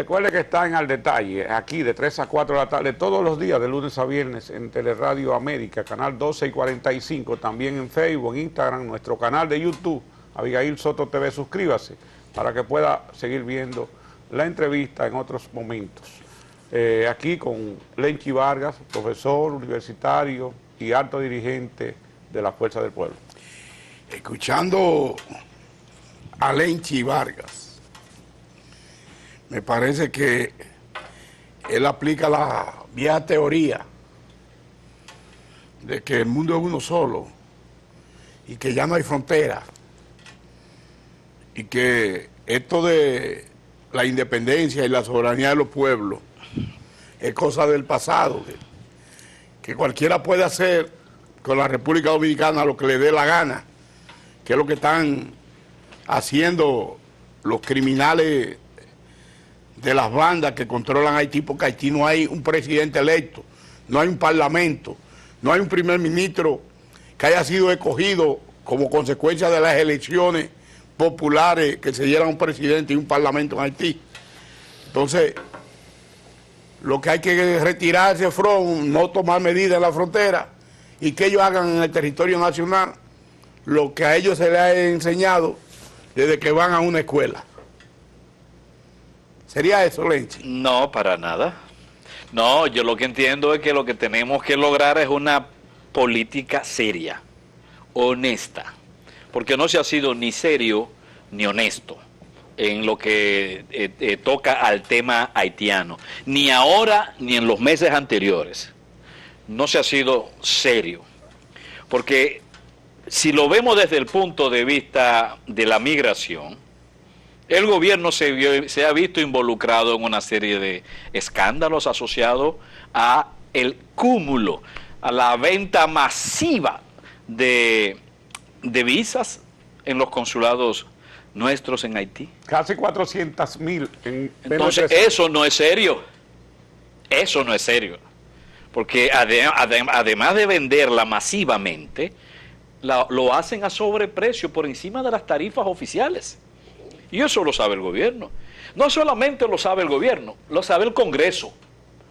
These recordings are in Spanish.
Recuerde que está en Al Detalle, aquí de 3 a 4 de la tarde, todos los días, de lunes a viernes, en Teleradio América, canal 12 y 45, también en Facebook, en Instagram, nuestro canal de YouTube, Abigail Soto TV, suscríbase, para que pueda seguir viendo la entrevista en otros momentos. Aquí con Lenchi Vargas, profesor universitario y alto dirigente de la Fuerza del Pueblo. Escuchando a Lenchi Vargas, me parece que él aplica la vieja teoría de que el mundo es uno solo y que ya no hay frontera y que esto de la independencia y la soberanía de los pueblos es cosa del pasado, que cualquiera puede hacer con la República Dominicana lo que le dé la gana, que es lo que están haciendo los criminales de las bandas que controlan Haití, porque Haití no hay un presidente electo, no hay un parlamento, no hay un primer ministro que haya sido escogido como consecuencia de las elecciones populares que se dieran un presidente y un parlamento en Haití. Entonces, lo que hay que retirarse from, no tomar medidas en la frontera y que ellos hagan en el territorio nacional lo que a ellos se les ha enseñado desde que van a una escuela. ¿Sería eso, Lenchi? No, para nada. No, yo lo que entiendo es que lo que tenemos que lograr es una política seria, honesta, porque no se ha sido ni serio ni honesto en lo que toca al tema haitiano, ni ahora ni en los meses anteriores. No se ha sido serio, porque si lo vemos desde el punto de vista de la migración, el gobierno se ha visto involucrado en una serie de escándalos asociados a el cúmulo, a la venta masiva de visas en los consulados nuestros en Haití. Casi 400,000 en Entonces, eso no es serio. Eso no es serio. Porque además de venderla masivamente, lo hacen a sobreprecio por encima de las tarifas oficiales. Y eso lo sabe el gobierno. No solamente lo sabe el gobierno, lo sabe el Congreso.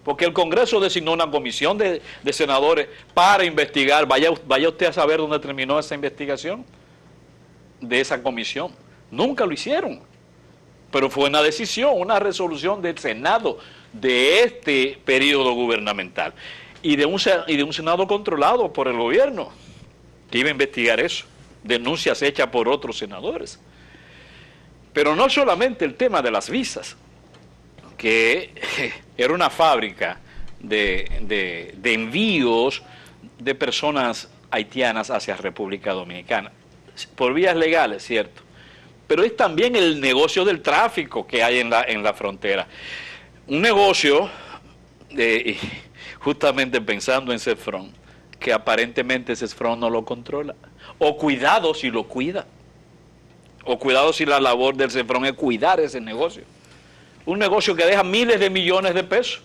Porque el Congreso designó una comisión de senadores para investigar. Vaya usted a saber dónde terminó esa investigación de esa comisión. Nunca lo hicieron. Pero fue una decisión, una resolución del Senado de este periodo gubernamental. Y de un Senado controlado por el gobierno, que iba a investigar eso. Denuncias hechas por otros senadores. Pero no solamente el tema de las visas, que era una fábrica de envíos de personas haitianas hacia República Dominicana, por vías legales, cierto, pero es también el negocio del tráfico que hay en la frontera. Un negocio, justamente pensando en CESFRON, que aparentemente CESFRON no lo controla, o cuidado si lo cuida. O cuidado si la labor del CESFRON es cuidar ese negocio. Un negocio que deja miles de millones de pesos.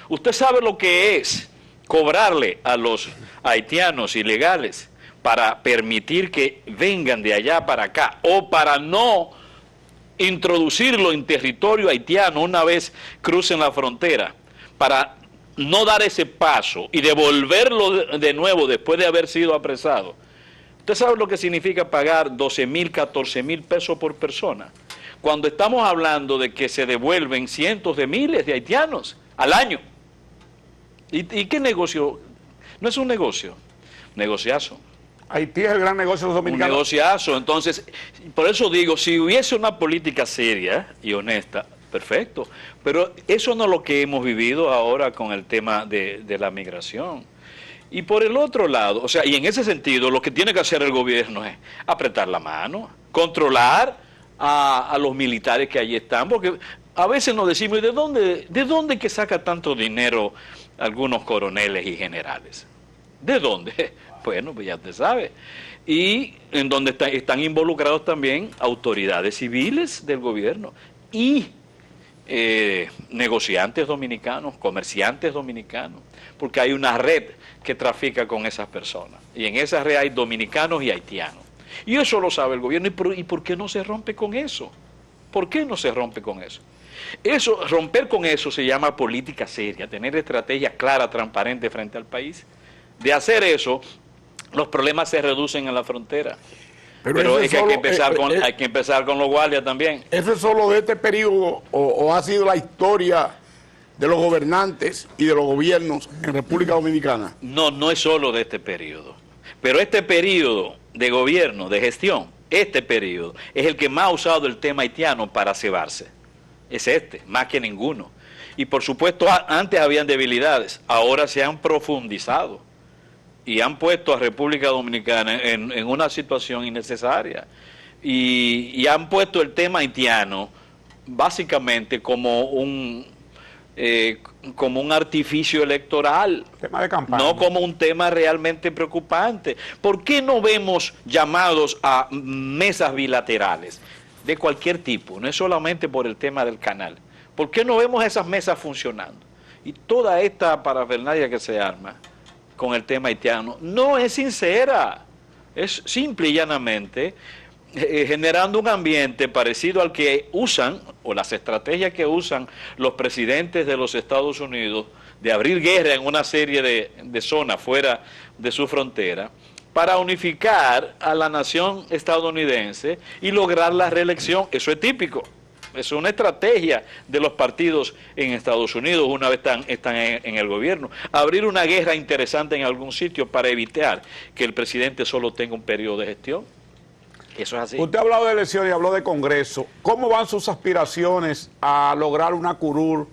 Usted sabe lo que es cobrarle a los haitianos ilegales para permitir que vengan de allá para acá o para no introducirlo en territorio haitiano una vez crucen la frontera, para no dar ese paso y devolverlo de nuevo después de haber sido apresado. ¿Usted sabe lo que significa pagar 12,000, 14,000 pesos por persona? Cuando estamos hablando de que se devuelven cientos de miles de haitianos al año. ¿Y qué negocio? No es un negocio, negociazo. Haití es el gran negocio de los dominicanos. Un negociazo. Entonces, por eso digo, si hubiese una política seria y honesta, perfecto. Pero eso no es lo que hemos vivido ahora con el tema de la migración. Y por el otro lado, o sea, y en ese sentido, lo que tiene que hacer el gobierno es apretar la mano, controlar a los militares que allí están, porque a veces nos decimos, ¿de dónde que saca tanto dinero algunos coroneles y generales? ¿De dónde? Bueno, pues ya usted sabe. Y en donde están involucrados también autoridades civiles del gobierno y negociantes dominicanos, comerciantes dominicanos, porque hay una red que trafica con esas personas. Y en esa red hay dominicanos y haitianos. Y eso lo sabe el gobierno. ¿Y por qué no se rompe con eso? ¿Por qué no se rompe con eso? Eso, romper con eso se llama política seria, tener estrategias claras, transparentes frente al país. De hacer eso, los problemas se reducen en la frontera. Pero es que hay que empezar con los guardias también. ¿Eso es solo de este periodo o ha sido la historia de los gobernantes y de los gobiernos en República Dominicana? No, no es solo de este periodo. Pero este periodo de gobierno, de gestión, este periodo, es el que más ha usado el tema haitiano para cebarse. Es más que ninguno. Y por supuesto, antes habían debilidades, ahora se han profundizado y han puesto a República Dominicana en una situación innecesaria. Y han puesto el tema haitiano básicamente como un artificio electoral, tema de campaña, no como un tema realmente preocupante. ¿Por qué no vemos llamados a mesas bilaterales de cualquier tipo? No es solamente por el tema del canal. ¿Por qué no vemos esas mesas funcionando? Y toda esta parafernalia que se arma con el tema haitiano no es sincera, es simple y llanamente generando un ambiente parecido al que usan, o las estrategias que usan los presidentes de los Estados Unidos, de abrir guerra en una serie de zonas fuera de su frontera, para unificar a la nación estadounidense y lograr la reelección. Eso es típico. Es una estrategia de los partidos en Estados Unidos una vez están en el gobierno. Abrir una guerra interesante en algún sitio para evitar que el presidente solo tenga un periodo de gestión. Eso es así. Usted ha hablado de elecciones y habló de Congreso. ¿Cómo van sus aspiraciones a lograr una curul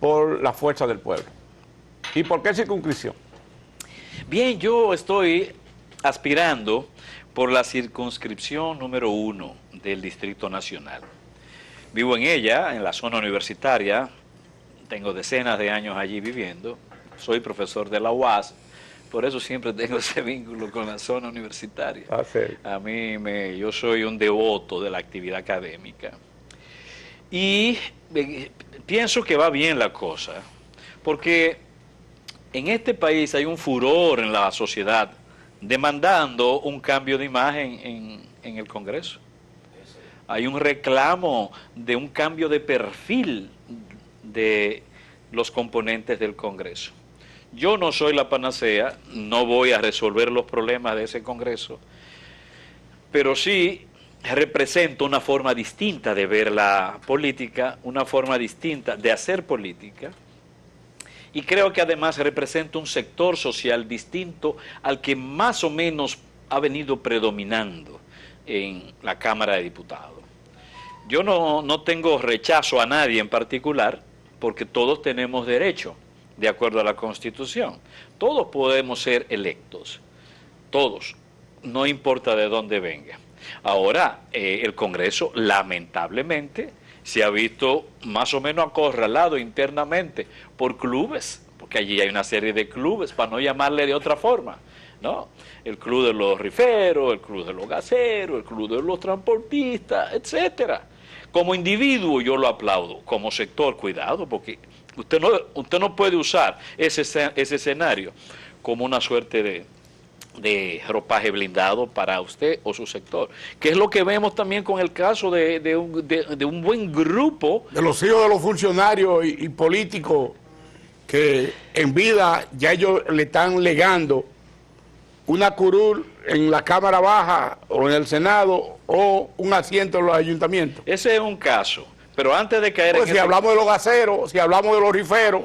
por la fuerza del pueblo? ¿Y por qué circunscripción? Bien, yo estoy aspirando por la circunscripción número 1 del Distrito Nacional. Vivo en ella, en la zona universitaria, tengo decenas de años allí viviendo, soy profesor de la UAS, por eso siempre tengo ese vínculo con la zona universitaria. Ah, sí. Yo soy un devoto de la actividad académica. Y pienso que va bien la cosa, porque en este país hay un furor en la sociedad demandando un cambio de imagen en el Congreso. Hay un reclamo de un cambio de perfil de los componentes del Congreso. Yo no soy la panacea, no voy a resolver los problemas de ese Congreso, pero sí represento una forma distinta de ver la política, una forma distinta de hacer política, y creo que además representa un sector social distinto al que más o menos ha venido predominando en la Cámara de Diputados. Yo no tengo rechazo a nadie en particular, porque todos tenemos derecho, de acuerdo a la Constitución. Todos podemos ser electos, todos, no importa de dónde venga. Ahora, el Congreso, lamentablemente, se ha visto más o menos acorralado internamente por clubes, porque allí hay una serie de clubes, para no llamarle de otra forma, ¿no? El club de los riferos, el club de los gaseros, el club de los transportistas, etcétera. Como individuo yo lo aplaudo, como sector, cuidado, porque usted no puede usar ese escenario como una suerte de ropaje blindado para usted o su sector, que es lo que vemos también con el caso de un buen grupo de los hijos de los funcionarios y políticos que en vida ya ellos le están legando una curul en la Cámara Baja o en el Senado o un asiento en los ayuntamientos. Ese es un caso, pero antes de caer pues si hablamos de los gaseros, si hablamos de los riferos.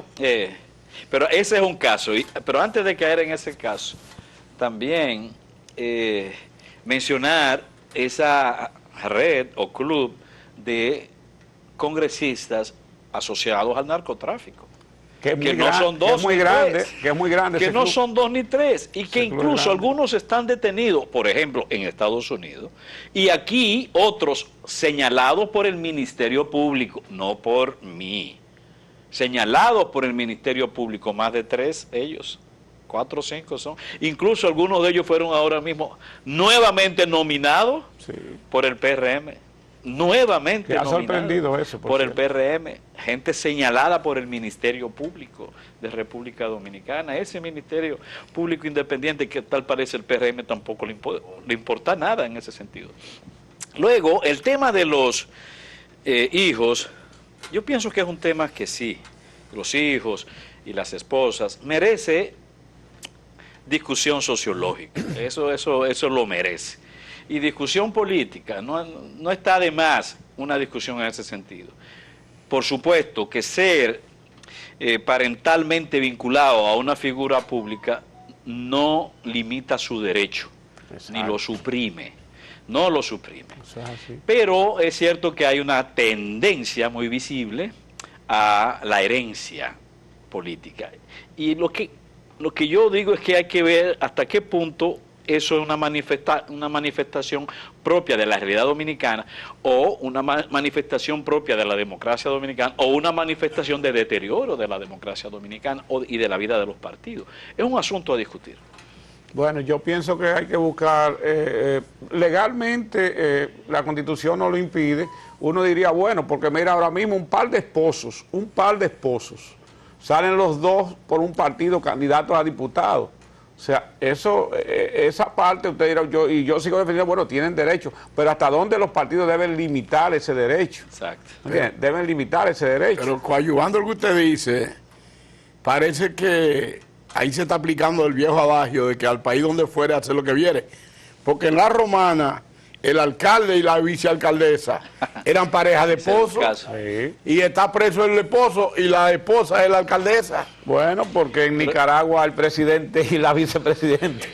Pero ese es un caso, pero antes de caer en ese caso, también mencionar esa red o club de congresistas asociados al narcotráfico. Que no son dos ni tres. Que es muy grande. Que no son dos ni tres. Y que incluso algunos están detenidos, por ejemplo, en Estados Unidos. Y aquí otros señalados por el Ministerio Público, no por mí. Señalados por el Ministerio Público, más de 3 ellos. 4 o 5 son. Incluso algunos de ellos fueron ahora mismo nuevamente nominados por el PRM. Nuevamente ha sorprendido eso por el PRM, gente señalada por el Ministerio Público de República Dominicana, ese Ministerio Público Independiente que tal parece el PRM tampoco le importa nada en ese sentido. Luego, el tema de los hijos Yo pienso que es un tema que sí, los hijos y las esposas, merece discusión sociológica, eso lo merece. Y discusión política, no está de más una discusión en ese sentido. Por supuesto que ser parentalmente vinculado a una figura pública no limita su derecho, ni lo suprime, no lo suprime. Pero es cierto que hay una tendencia muy visible a la herencia política. Y lo que yo digo es que hay que ver hasta qué punto eso es una manifestación propia de la realidad dominicana, o una manifestación propia de la democracia dominicana, o una manifestación de deterioro de la democracia dominicana y de la vida de los partidos. Es un asunto a discutir. Bueno, yo pienso que hay que buscar, legalmente la Constitución no lo impide. Uno diría, bueno, porque mira, ahora mismo un par de esposos, salen los dos por un partido candidatos a diputados. O sea, esa parte usted dirá, yo sigo defendiendo, bueno, tienen derecho, pero ¿hasta dónde los partidos deben limitar ese derecho? Exacto. Deben limitar ese derecho. Pero coadyuvando lo que usted dice, parece que ahí se está aplicando el viejo adagio de que al país donde fuere hace lo que viere. Porque en la romana, el alcalde y la vicealcaldesa eran pareja de esposos, y está preso el esposo y la esposa es la alcaldesa. Bueno, porque en Nicaragua el presidente y la vicepresidenta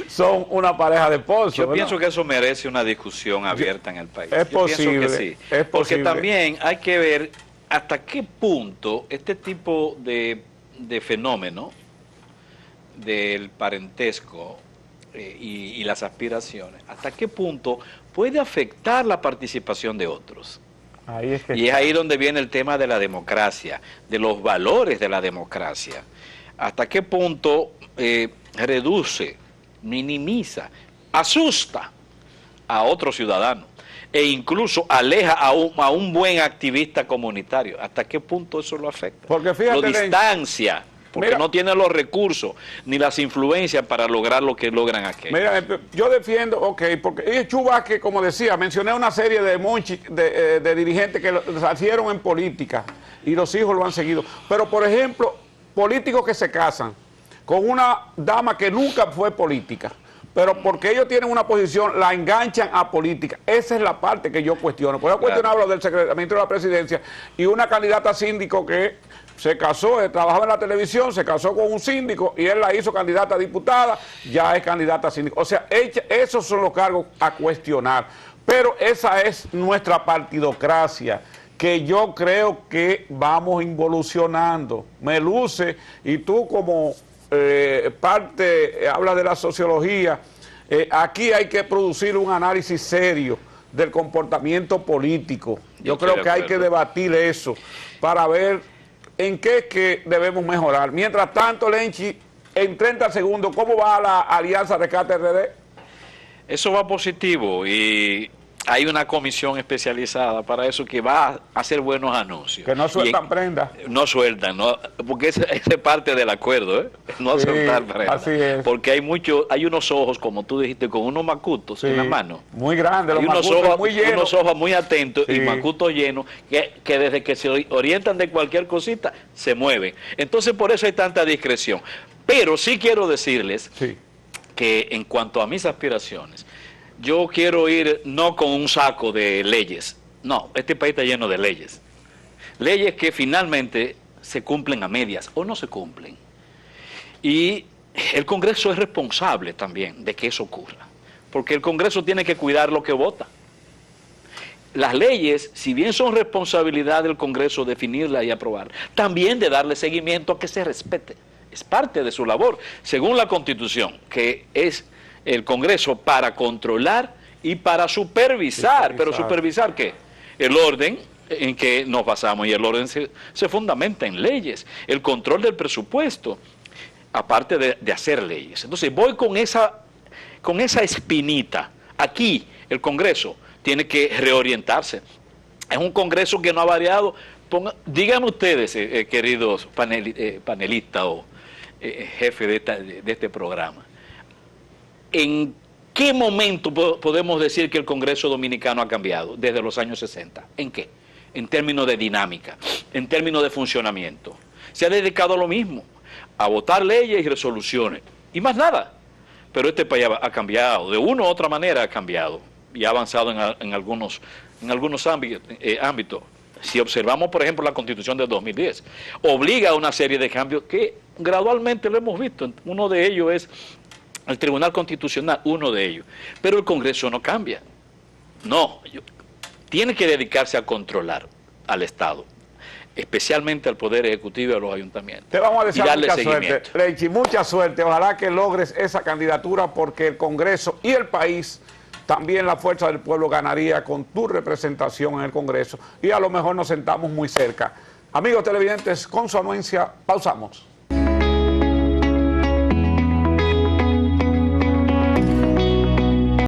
son una pareja de esposos. Yo pienso que eso merece una discusión abierta en el país. Es posible, pienso que sí. es porque posible. también hay que ver hasta qué punto este tipo de fenómeno del parentesco y las aspiraciones, hasta qué punto puede afectar la participación de otros. Y es ahí donde viene el tema de la democracia, de los valores de la democracia. Hasta qué punto reduce, minimiza, asusta a otro ciudadano e incluso aleja a un buen activista comunitario. ¿Hasta qué punto eso lo afecta? Porque fíjate, lo distancia. Porque mira, no tiene los recursos ni las influencias para lograr lo que logran aquellos. Mira, yo defiendo, porque Chubasque, como decía, mencioné una serie de dirigentes que nacieron en política y los hijos lo han seguido. Pero, por ejemplo, políticos que se casan con una dama que nunca fue política, pero porque ellos tienen una posición, la enganchan a política. Esa es la parte que yo cuestiono. Por eso cuestionaba lo del secretariado de la presidencia y una candidata a síndico que se casó, trabajaba en la televisión, se casó con un síndico y él la hizo candidata a diputada, ya es candidata a síndico. O sea, esos son los cargos a cuestionar. Pero esa es nuestra partidocracia, que yo creo que vamos involucionando. Me luce, y tú como habla de la sociología, aquí hay que producir un análisis serio del comportamiento político. Yo creo que hay que debatir eso para ver en qué es que debemos mejorar. Mientras tanto, Lenchi, en 30 segundos, ¿cómo va la Alianza Rescate RD? Eso va positivo y hay una comisión especializada para eso que va a hacer buenos anuncios. Que no sueltan prendas. No sueltan, no, porque esa es parte del acuerdo, no soltar prendas. Así es. Porque hay unos ojos, como tú dijiste, con unos macutos en la mano. Muy grandes, los macutos muy llenos. Unos ojos muy atentos y macutos llenos, que desde que se orientan de cualquier cosita, se mueven. Entonces, por eso hay tanta discreción. Pero sí quiero decirles que en cuanto a mis aspiraciones, yo quiero ir no con un saco de leyes. No, este país está lleno de leyes. Leyes que finalmente se cumplen a medias o no se cumplen. Y el Congreso es responsable también de que eso ocurra. Porque el Congreso tiene que cuidar lo que vota. Las leyes, si bien son responsabilidad del Congreso definirlas y aprobar, también de darle seguimiento a que se respete. Es parte de su labor, según la Constitución, que es el Congreso para controlar y para supervisar. ¿Pero supervisar qué? El orden en que nos basamos, y el orden se fundamenta en leyes, el control del presupuesto, aparte de hacer leyes. Entonces voy con esa espinita. Aquí el Congreso tiene que reorientarse. Es un Congreso que no ha variado. Díganme ustedes, queridos panelistas o jefe de este programa, ¿en qué momento podemos decir que el Congreso dominicano ha cambiado desde los años 60? ¿En qué? en términos de dinámica, en términos de funcionamiento. Se ha dedicado a lo mismo, a votar leyes y resoluciones, y más nada. Pero este país ha cambiado, de una u otra manera ha cambiado, y ha avanzado en algunos ámbitos. Si observamos, por ejemplo, la Constitución del 2010, obliga a una serie de cambios que gradualmente lo hemos visto. Uno de ellos es el Tribunal Constitucional, uno de ellos. Pero el Congreso no cambia. No, tiene que dedicarse a controlar al Estado, especialmente al Poder Ejecutivo y a los ayuntamientos. Te vamos a desear darle mucha seguimiento. suerte, Reichi, mucha suerte. Ojalá que logres esa candidatura porque el Congreso y el país, también la fuerza del pueblo ganaría con tu representación en el Congreso y a lo mejor nos sentamos muy cerca. Amigos televidentes, con su anuencia, pausamos.